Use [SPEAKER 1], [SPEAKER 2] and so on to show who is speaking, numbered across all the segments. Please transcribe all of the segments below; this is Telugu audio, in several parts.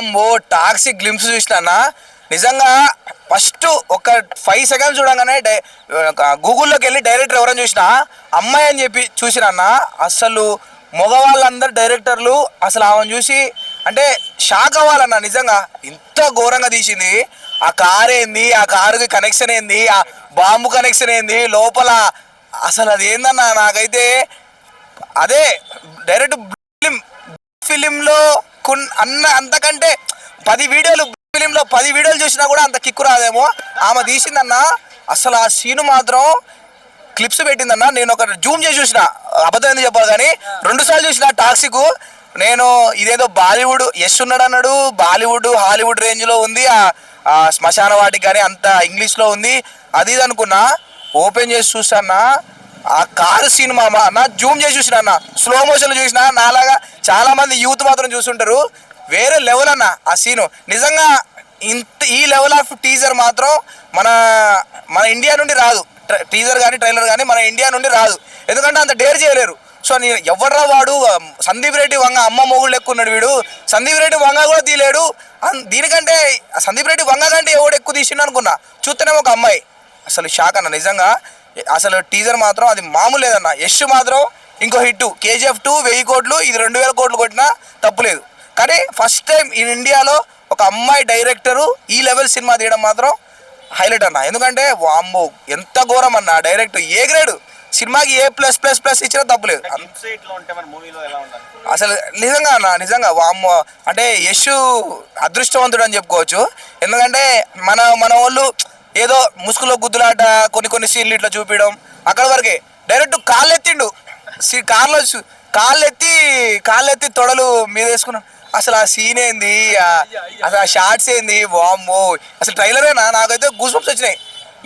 [SPEAKER 1] వామ్మో టాక్సిక్ గ్లిమ్స్ చూసినా నిజంగా ఫస్ట్ ఒక 5 సెకండ్స్ చూడగానే గూగుల్లోకి వెళ్ళి డైరెక్టర్ ఎవరైనా చూసినా అమ్మాయి అని చెప్పి చూసిరన్న అసలు మగవాళ్ళందరు డైరెక్టర్లు అసలు ఆమెను చూసి అంటే షాక్ అవ్వాలన్న నిజంగా ఇంత ఘోరంగా తీసింది. ఆ కార్ ఏంది, ఆ కారుకి కనెక్షన్ ఏంది, ఆ బాంబు కనెక్షన్ ఏంది లోపల, అసలు అది ఏందన్న నాకైతే అదే డైరెక్ట్ ఫిలింలో అంతకంటే 10 వీడియోలు చూసినా కూడా అంత కిక్కు రాదేమో. ఆమె తీసిందన్న అసలు ఆ సీను మాత్రం క్లిప్స్ పెట్టిందన్న. నేను ఒక జూమ్ చేసి చూసిన, అబద్ధం ఎందుకు చెప్పాలి కానీ 2 సార్లు చూసిన టాక్సిక్. నేను ఇదేదో బాలీవుడ్ యశ్ ఉన్నాడు అన్నాడు, బాలీవుడ్ హాలీవుడ్ రేంజ్లో ఉంది, ఆ శ్మశాన వాటికి కానీ అంత ఇంగ్లీష్లో ఉంది అది ఇది అనుకున్నా. ఓపెన్ చేసి చూస్తానా ఆ కారు సీన్ మామ అన్న జూమ్ చేసి చూసిన అన్న, స్లో మోషన్లో చూసిన. నాలాగా చాలా మంది యూత్ మాత్రం చూస్తుంటారు, వేరే లెవెల్ అన్న ఆ సీను నిజంగా. ఈ లెవెల్ ఆఫ్ టీజర్ మాత్రం మన మన ఇండియా నుండి రాదు. టీజర్ కానీ ట్రైలర్ కానీ మన ఇండియా నుండి రాదు, ఎందుకంటే అంత డేర్ చేయలేరు. సో నేను ఎవర్రా వాడు, సందీప్ రెడ్డి వంగ అమ్మ మొగుడు లెక్క ఉన్నాడు వీడు, సందీప్ రెడ్డి వంగ కూడా తీయలేడు. దీనికంటే సందీప్ రెడ్డి వంగ కంటే ఎవడు ఎక్కువ తీసిండు అనుకున్నా, చూస్తేనే ఒక అమ్మాయి. అసలు షాక్ అన్న నిజంగా. అసలు టీజర్ మాత్రం అది మామూలు లేదన్న. యశ్ మాత్రం ఇంకో హిట్ KGF 2 1000 కోట్లు, ఇది 2000 కోట్లు కొట్టినా తప్పులేదు. కానీ ఫస్ట్ టైం ఈ ఇండియాలో ఒక అమ్మాయి డైరెక్టరు ఈ లెవెల్ సినిమా తీయడం మాత్రం హైలైట్ అన్న. ఎందుకంటే వామ్మో ఎంత ఘోరం అన్న, డైరెక్ట్ ఏ గ్రేడ్ సినిమాకి A+++ ఇచ్చినా తప్పులేదు. అసలు నిజంగా అన్న నిజంగా వామ్మో అంటే యశ్ అదృష్టవంతుడు అని చెప్పుకోవచ్చు. ఎందుకంటే మన వాళ్ళు ఏదో ముసుగులో గుద్దులాట కొన్ని సీన్లు ఇట్లా చూపించడం అక్కడ వరకే. డైరెక్ట్ కాళ్ళు ఎత్తిండు, కార్లో కాళ్ళెత్తి తొడలు మీద వేసుకున్నాడు. అసలు ఆ సీన్ ఏంది, అసలు ఆ షార్ట్స్ ఏంది వామ్మో. అసలు ట్రైలరేనా నాకైతే గూస్ బంప్స్ వచ్చినాయి.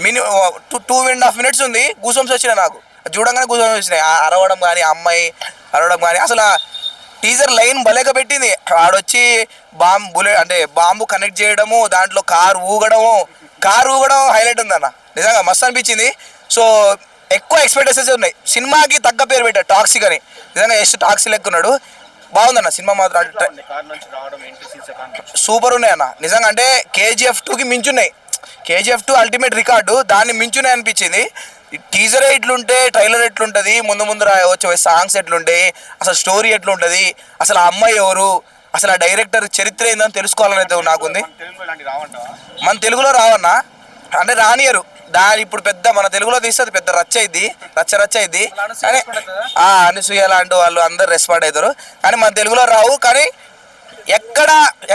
[SPEAKER 1] 2.5 minutes ఉంది, గూస్ బంప్స్ వచ్చినాయి నాకు చూడంగానే. గూస్ బంప్స్ వచ్చినాయి అరవడం కానీ, అమ్మాయి అరవడం కానీ. అసలు టీజర్ లైన్ భలేగా పెట్టింది. ఆడొచ్చి బాంబు కనెక్ట్ చేయడము, దాంట్లో కారు ఊగడం హైలైట్ ఉందన్న. నిజంగా మస్తు అనిపించింది. సో ఎక్కువ ఎక్స్పెక్టేషన్స్ ఉన్నాయి. సినిమాకి తగ్గ పేరు పెట్టాడు టాక్సిక్ అని. నిజంగా యశ్ టాక్సీ లెక్కున్నాడు, బాగుందన్న సినిమా మాత్రం. సూపర్ ఉన్నాయి అన్న నిజంగా. అంటే KGF 2కి మించున్నాయి. KGF 2 అల్టిమేట్ రికార్డు, దాన్ని మించున్నాయి అనిపించింది. టీజరే ఇట్లుంటే ట్రైలర్ ఎట్లుంటుంది, ముందు వచ్చే సాంగ్స్ ఎట్లుంటాయి, అసలు స్టోరీ ఎట్లుంటుంది, అసలు ఆ అమ్మాయి ఎవరు, అసలు ఆ డైరెక్టర్ చరిత్ర ఏందని తెలుసుకోవాలని అయితే నాకుంది. మన తెలుగులో రావన్నా అంటే రానియరు. ఇప్పుడు పెద్ద మన తెలుగులో తీస్తే అది పెద్ద రచ్చ అయింది కానీ అనసూయ లాంటి వాళ్ళు అందరు రెస్పాండ్ అవుతారు. కానీ మన తెలుగులో రావు. కానీ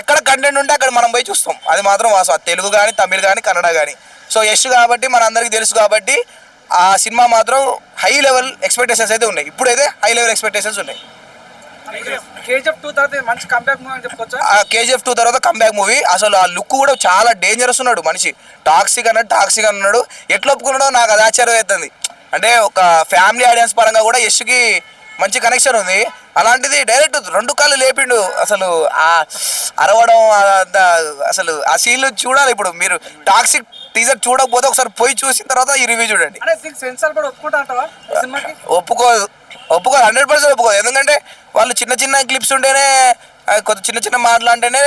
[SPEAKER 1] ఎక్కడ కంటెంట్ ఉంటే అక్కడ మనం పోయి చూస్తాం, అది మాత్రం వాస్తవం. తెలుగు కానీ, తమిళ్ కానీ, కన్నడ కానీ. సో యశ్ కాబట్టి మన అందరికీ తెలుసు కాబట్టి ఆ సినిమా మాత్రం హై లెవెల్ ఎక్స్పెక్టేషన్స్ అయితే ఉన్నాయి. ఇప్పుడైతే హై లెవెల్ ఎక్స్పెక్టేషన్స్ ఉన్నాయి.
[SPEAKER 2] KGF 2 తర్వాత మంచి కంబ్యాక్ మూవీ అని చెప్పుకోవచ్చా?
[SPEAKER 1] KGF 2 తర్వాత కంబ్యాక్ మూవీ. అసలు ఆ లుక్ కూడా చాలా డేంజరస్ ఉన్నాడు మనిషి. టాక్సిక్ ఉన్నాడు. ఎట్లా ఒప్పుకున్నాడో నాకు అది ఆశ్చర్యం అవుతుంది. అంటే ఒక ఫ్యామిలీ ఆడియన్స్ పరంగా కూడా యశ్కి మంచి కనెక్షన్ ఉంది. అలాంటిది డైరెక్ట్ 2 కాళ్ళు లేపిండు. అసలు ఆ అరవడం అసలు ఆ సీన్లు చూడాలి. ఇప్పుడు మీరు టాక్సిక్ టీజర్ చూడకపోతే ఒకసారి పోయి చూసిన తర్వాత ఈ రివ్యూ చూడండి. ఒప్పుకోదు 100% ఒప్పుకోదు. ఎందుకంటే వాళ్ళు చిన్న క్లిప్స్ ఉంటేనే, చిన్న మాటలు అంటేనే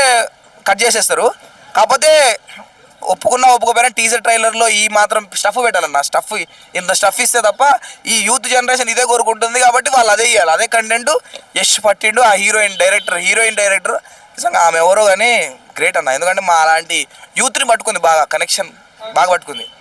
[SPEAKER 1] కట్ చేసేస్తారు. కాకపోతే ఒప్పుకోకపోయినా టీజర్ ట్రైలర్లో ఈ మాత్రం స్టఫ్ పెట్టాలన్న. ఇంత స్టఫ్ ఇస్తే తప్ప ఈ యూత్ జనరేషన్ ఇదే కోరుకుంటుంది కాబట్టి వాళ్ళు అదే ఇవ్వాలి. అదే కంటెంట్ యశ్ పట్టిండు. ఆ హీరోయిన్ డైరెక్టర్ నిజంగా ఆమె ఎవరో కానీ గ్రేట్ అన్న. ఎందుకంటే మా అలాంటి యూత్ని పట్టుకుంది, బాగా కనెక్షన్ బాగా పట్టుకుంది.